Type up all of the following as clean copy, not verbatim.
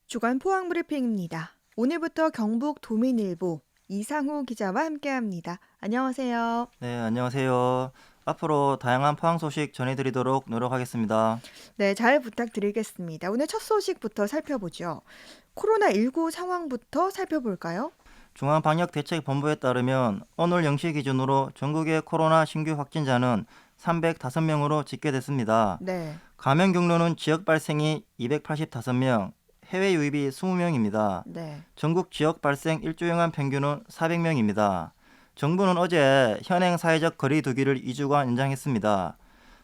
주간 포항 브리핑입니다. 오늘부터 경북 도민일보 이상우 기자와 함께합니다. 안녕하세요. 네, 안녕하세요. 앞으로 다양한 포항 소식 전해드리도록 노력하겠습니다. 네, 잘 부탁드리겠습니다. 오늘 첫 소식부터 살펴보죠. 코로나19 상황부터 살펴볼까요? 중앙방역대책본부에 따르면 오늘 0시 기준으로 전국의 코로나 신규 확진자는 305명으로 집계됐습니다. 네, 감염 경로는 지역 발생이 285명, 해외 유입이 20명입니다. 네. 전국 지역 발생 일주일간 평균은 400명입니다. 정부는 어제 현행 사회적 거리 두기를 2주간 연장했습니다.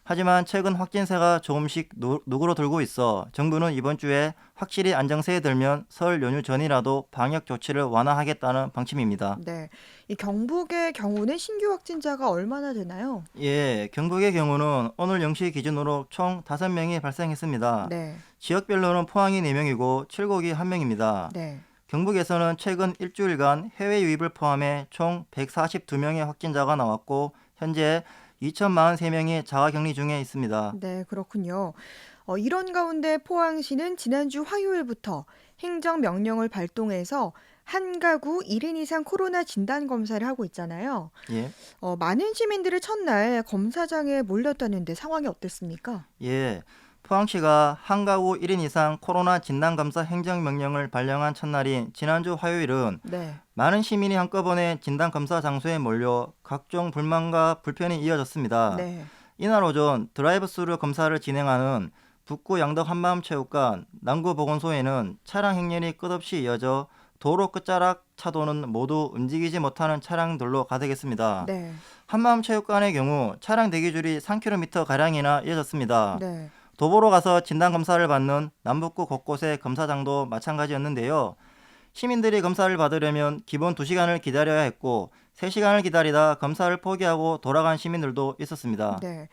하지만 최근 확진세가 조금씩 누그러들고 있어 정부는 이번 주에 확실히 안정세에 들면 설 연휴 전이라도 방역 조치를 완화하겠다는 방침입니다. 네. 이 경북의 경우는 신규 확진자가 얼마나 되나요? 예, 경북의 경우는 오늘 0시 기준으로 총 5명이 발생했습니다. 네, 지역별로는 포항이 4명이고 칠곡이 1명입니다. 네. 경북에서는 최근 일주일간 해외 유입을 포함해 총 142명의 확진자가 나왔고 현재 2,043명이 자가격리 중에 있습니다. 네, 그렇군요. 이런 가운데 포항시는 지난주 화요일부터 행정명령을 발동해서 한 가구 1인 이상 코로나 진단 검사를 하고 있잖아요. 예. 많은 시민들이 첫날 검사장에 몰렸다는데 상황이 어땠습니까? 예, 포항시가 한 가구 1인 이상 코로나 진단검사 행정명령을 발령한 첫날인 지난주 화요일은 네, 많은 시민이 한꺼번에 진단검사 장소에 몰려 각종 불만과 불편이 이어졌습니다. 네, 이날 오전 드라이브스루 검사를 진행하는 북구 양덕 한마음체육관 남구보건소에는 차량 행렬이 끝없이 이어져 도로 끝자락 차도는 모두 움직이지 못하는 차량들로 가득했습니다. 네, 한마음체육관의 경우 차량 대기줄이 3km가량이나 이어졌습니다. 네. 도보로 가서 진단검사를 받는 남북구 곳곳의 검사장도 마찬가지였는데요. 시민들이 검사를 받으려면 기본 2시간을 기다려야 했고 3시간을 기다리다 검사를 포기하고 돌아간 시민들도 있었습니다. 네.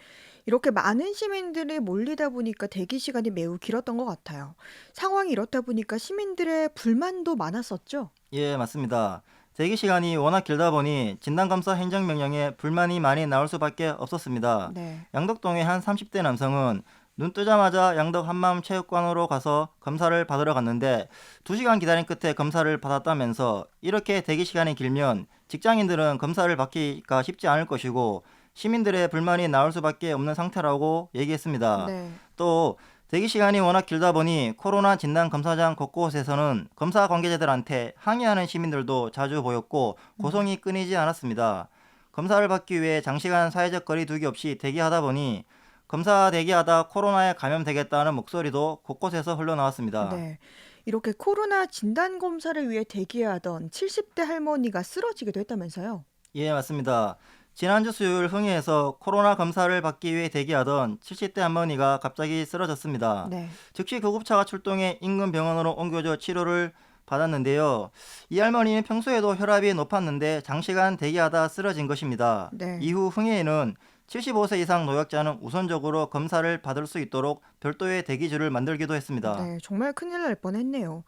이렇게 많은 시민들이 몰리다 보니까 대기 시간이 매우 길었던 것 같아요. 상황이 이렇다 보니까 시민들의 불만도 많았었죠? 예, 맞습니다. 대기 시간이 워낙 길다 보니 진단검사 행정명령에 불만이 많이 나올 수밖에 없었습니다. 네, 양덕동의 한 30대 남성은 눈 뜨자마자 양덕 한마음체육관으로 가서 검사를 받으러 갔는데 2시간 기다린 끝에 검사를 받았다면서 이렇게 대기 시간이 길면 직장인들은 검사를 받기가 쉽지 않을 것이고 시민들의 불만이 나올 수밖에 없는 상태라고 얘기했습니다. 네. 또 대기 시간이 워낙 길다 보니 코로나 진단 검사장 곳곳에서는 검사 관계자들한테 항의하는 시민들도 자주 보였고 음. 고성이 끊이지 않았습니다. 검사를 받기 위해 장시간 사회적 거리 두기 없이 대기하다 보니 검사 대기하다 코로나에 감염되겠다는 목소리도 곳곳에서 흘러나왔습니다. 네. 이렇게 코로나 진단 검사를 위해 대기하던 70대 할머니가 쓰러지기도 했다면서요? 예, 맞습니다. 지난주 수요일 흥해에서 코로나 검사를 받기 위해 대기하던 70대 할머니가 갑자기 쓰러졌습니다. 네. 즉시 구급차가 출동해 인근 병원으로 옮겨져 치료를 받았는데요. 이 할머니는 평소에도 혈압이 높았는데 장시간 대기하다 쓰러진 것입니다. 네. 이후 흥해에는 75세 이상 노약자는 우선적으로 검사를 받을 수 있도록 별도의 대기줄을 만들기도 했습니다. 네. 정말 큰일 날 뻔했네요.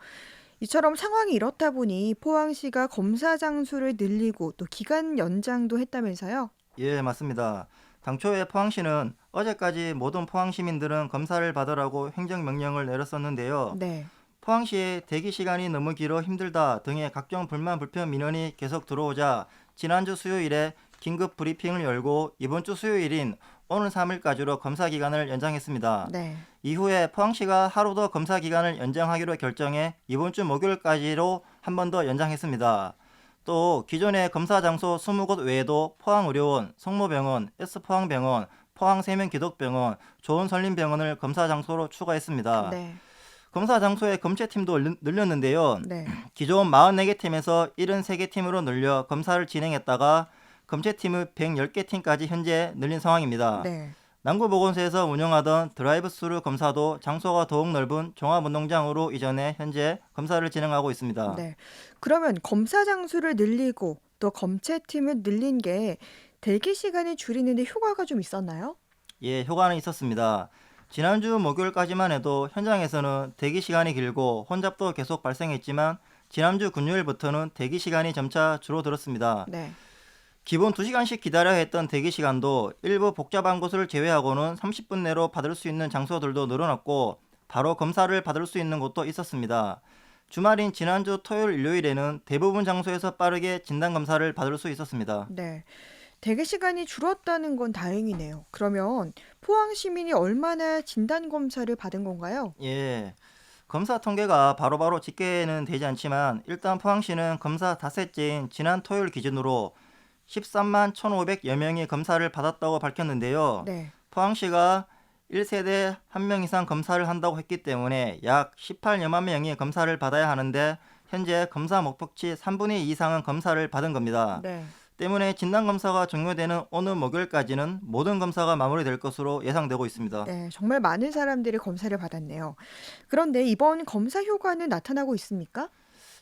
이처럼 상황이 이렇다 보니 포항시가 검사 장수를 늘리고 또 기간 연장도 했다면서요? 예, 맞습니다. 당초에 포항시는 어제까지 모든 포항 시민들은 검사를 받으라고 행정명령을 내렸었는데요. 네. 포항시에 대기 시간이 너무 길어 힘들다 등의 각종 불만 불편 민원이 계속 들어오자 지난주 수요일에 긴급 브리핑을 열고 이번 주 수요일인 오늘 3일까지로 검사 기간을 연장했습니다. 네. 이후에 포항시가 하루 더 검사 기간을 연장하기로 결정해 이번 주 목요일까지로 한 번 더 연장했습니다. 또 기존의 검사 장소 20곳 외에도 포항의료원, 성모병원, S포항병원, 포항세면기독병원, 조은설림병원을 검사 장소로 추가했습니다. 네. 검사 장소의 검체팀도 늘렸는데요. 네. 기존 44개 팀에서 73개 팀으로 늘려 검사를 진행했다가 검체팀의 110개 팀까지 현재 늘린 상황입니다. 네. 남구보건소에서 운영하던 드라이브스루 검사도 장소가 더욱 넓은 종합운동장으로 이전해 현재 검사를 진행하고 있습니다. 네. 그러면 검사 장수를 늘리고 또 검체팀을 늘린 게 대기 시간을 줄이는데 효과가 좀 있었나요? 예, 효과는 있었습니다. 지난주 목요일까지만 해도 현장에서는 대기 시간이 길고 혼잡도 계속 발생했지만 지난주 금요일부터는 대기 시간이 점차 줄어들었습니다. 네. 기본 2시간씩 기다려야 했던 대기 시간도 일부 복잡한 곳을 제외하고는 30분 내로 받을 수 있는 장소들도 늘어났고 바로 검사를 받을 수 있는 곳도 있었습니다. 주말인 지난주 토요일 일요일에는 대부분 장소에서 빠르게 진단검사를 받을 수 있었습니다. 네. 대기 시간이 줄었다는 건 다행이네요. 그러면 포항 시민이 얼마나 진단 검사를 받은 건가요? 예, 검사 통계가 바로바로 집계는 되지 않지만 일단 포항시는 검사 닷새째인 지난 토요일 기준으로 13만 1,500여 명이 검사를 받았다고 밝혔는데요. 네. 포항시가 1세대 1명 이상 검사를 한다고 했기 때문에 약 18여만 명이 검사를 받아야 하는데 현재 검사 목표치 3분의 2 이상은 검사를 받은 겁니다. 네. 때문에 진단검사가 종료되는 오늘 목요일까지는 모든 검사가 마무리될 것으로 예상되고 있습니다. 네, 정말 많은 사람들이 검사를 받았네요. 그런데 이번 검사 효과는 나타나고 있습니까?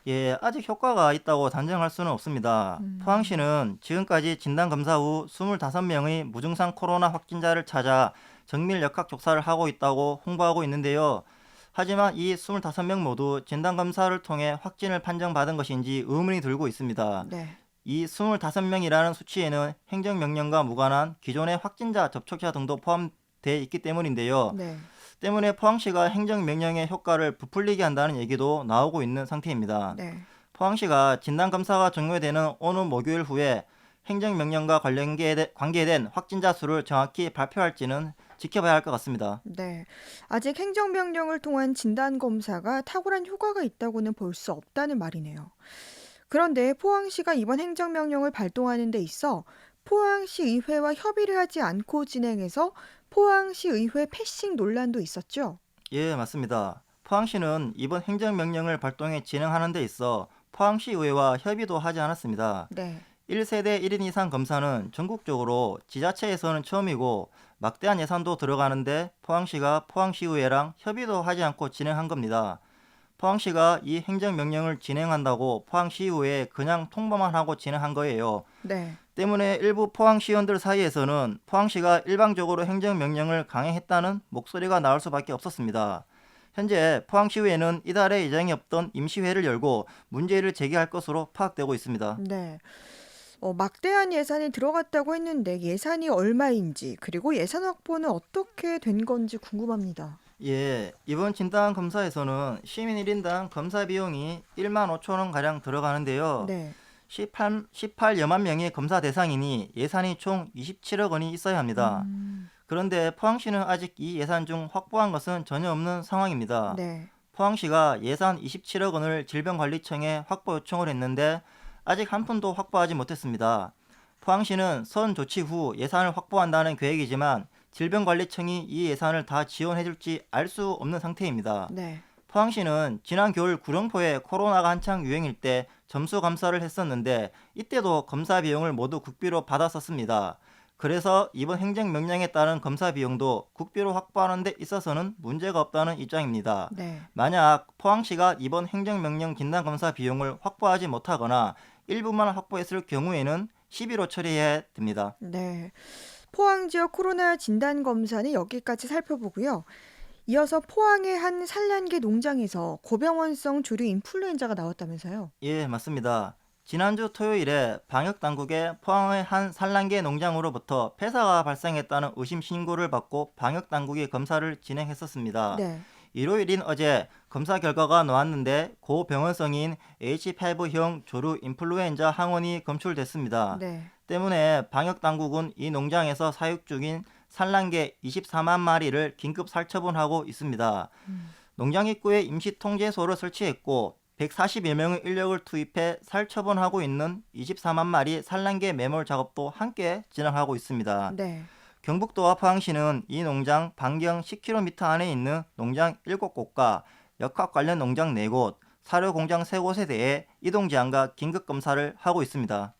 예, 아직 효과가 있다고 단정할 수는 없습니다. 음, 포항시는 지금까지 진단검사 후 25명의 무증상 코로나 확진자를 찾아 정밀 역학 조사를 하고 있다고 홍보하고 있는데요. 하지만 이 25명 모두 진단검사를 통해 확진을 판정받은 것인지 의문이 들고 있습니다. 네. 이 25명이라는 수치에는 행정명령과 무관한 기존의 확진자, 접촉자 등도 포함되어 있기 때문인데요. 네. 때문에 포항시가 행정명령의 효과를 부풀리게 한다는 얘기도 나오고 있는 상태입니다. 네. 포항시가 진단검사가 종료되는 오늘 목요일 후에 행정명령과 관계된 확진자 수를 정확히 발표할지는 지켜봐야 할 것 같습니다. 네. 아직 행정명령을 통한 진단검사가 탁월한 효과가 있다고는 볼 수 없다는 말이네요. 그런데 포항시가 이번 행정명령을 발동하는 데 있어 포항시 의회와 협의를 하지 않고 진행해서 포항시 의회 패싱 논란도 있었죠? 예, 맞습니다. 포항시는 이번 행정명령을 발동해 진행하는 데 있어 포항시 의회와 협의도 하지 않았습니다. 네. 1세대 1인 이상 검사는 전국적으로 지자체에서는 처음이고 막대한 예산도 들어가는데 포항시가 포항시의회랑 협의도 하지 않고 진행한 겁니다. 포항시가 이 행정명령을 진행한다고 포항시의회에 그냥 통보만 하고 진행한 거예요. 네. 때문에 일부 포항시의원들 사이에서는 포항시가 일방적으로 행정명령을 강행했다는 목소리가 나올 수밖에 없었습니다. 현재 포항시의회는 이달에 예정이 없던 임시회를 열고 문제를 제기할 것으로 파악되고 있습니다. 네. 막대한 예산이 들어갔다고 했는데 예산이 얼마인지 그리고 예산 확보는 어떻게 된 건지 궁금합니다. 예, 이번 진단 검사에서는 시민 1인당 검사 비용이 1만 5천 원 가량 들어가는데요. 네. 18여만 명이 검사 대상이니 예산이 총 27억 원이 있어야 합니다. 음, 그런데 포항시는 아직 이 예산 중 확보한 것은 전혀 없는 상황입니다. 네. 포항시가 예산 27억 원을 질병관리청에 확보 요청을 했는데 아직 한 푼도 확보하지 못했습니다. 포항시는 선 조치 후 예산을 확보한다는 계획이지만 질병관리청이 이 예산을 다 지원해줄지 알 수 없는 상태입니다. 네. 포항시는 지난 겨울 구룡포에 코로나가 한창 유행일 때 점수 감사를 했었는데 이때도 검사 비용을 모두 국비로 받았었습니다. 그래서 이번 행정명령에 따른 검사 비용도 국비로 확보하는 데 있어서는 문제가 없다는 입장입니다. 네. 만약 포항시가 이번 행정명령 진단검사 비용을 확보하지 못하거나 일부만 확보했을 경우에는 시비로 처리해야 됩니다. 네. 포항 지역 코로나 진단 검사는 여기까지 살펴보고요. 이어서 포항의 한 산란계 농장에서 고병원성 조류 인플루엔자가 나왔다면서요? 예, 맞습니다. 지난주 토요일에 방역당국에 포항의 한 산란계 농장으로부터 폐사가 발생했다는 의심 신고를 받고 방역당국이 검사를 진행했었습니다. 네. 일요일인 어제 검사 결과가 나왔는데 고병원성인 H5형 조류 인플루엔자 항원이 검출됐습니다. 네. 때문에 방역당국은 이 농장에서 사육 중인 산란계 24만 마리를 긴급 살처분하고 있습니다. 음, 농장 입구에 임시 통제소를 설치했고 140여 명의 인력을 투입해 살처분하고 있는 24만 마리 산란계 매몰 작업도 함께 진행하고 있습니다. 네. 경북도와 포항시는 이 농장 반경 10km 안에 있는 농장 7곳과 역학 관련 농장 4곳, 사료 공장 3곳에 대해 이동 제한과 긴급 검사를 하고 있습니다.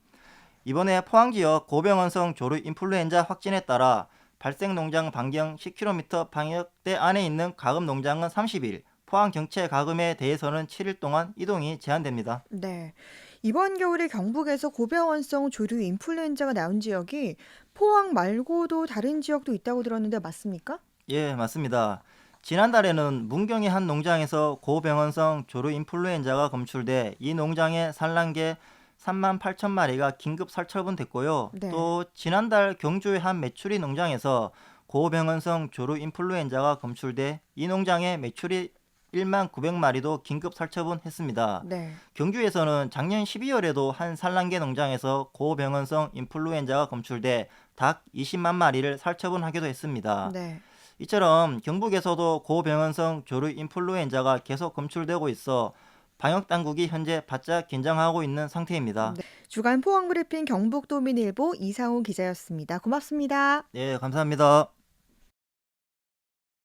이번에 포항 지역 고병원성 조류 인플루엔자 확진에 따라 발생 농장 반경 10km 방역대 안에 있는 가금 농장은 30일, 포항 경체 가금에 대해서는 7일 동안 이동이 제한됩니다. 네. 이번 겨울에 경북에서 고병원성 조류 인플루엔자가 나온 지역이 포항 말고도 다른 지역도 있다고 들었는데 맞습니까? 예, 맞습니다. 지난달에는 문경의 한 농장에서 고병원성 조류 인플루엔자가 검출돼 이 농장의 산란계 3만 8천 마리가 긴급 살처분됐고요. 네. 또 지난달 경주의 한 메추리 농장에서 고병원성 조류 인플루엔자가 검출돼 이 농장의 매출이 1만 900마리도 긴급 살처분했습니다. 네. 경주에서는 작년 12월에도 한 산란계 농장에서 고병원성 인플루엔자가 검출돼 닭 20만 마리를 살처분하기도 했습니다. 네. 이처럼 경북에서도 고병원성 조류 인플루엔자가 계속 검출되고 있어 방역 당국이 현재 바짝 긴장하고 있는 상태입니다. 네. 주간 포항 브리핑 경북도민일보 이상우 기자였습니다. 고맙습니다. 네, 감사합니다.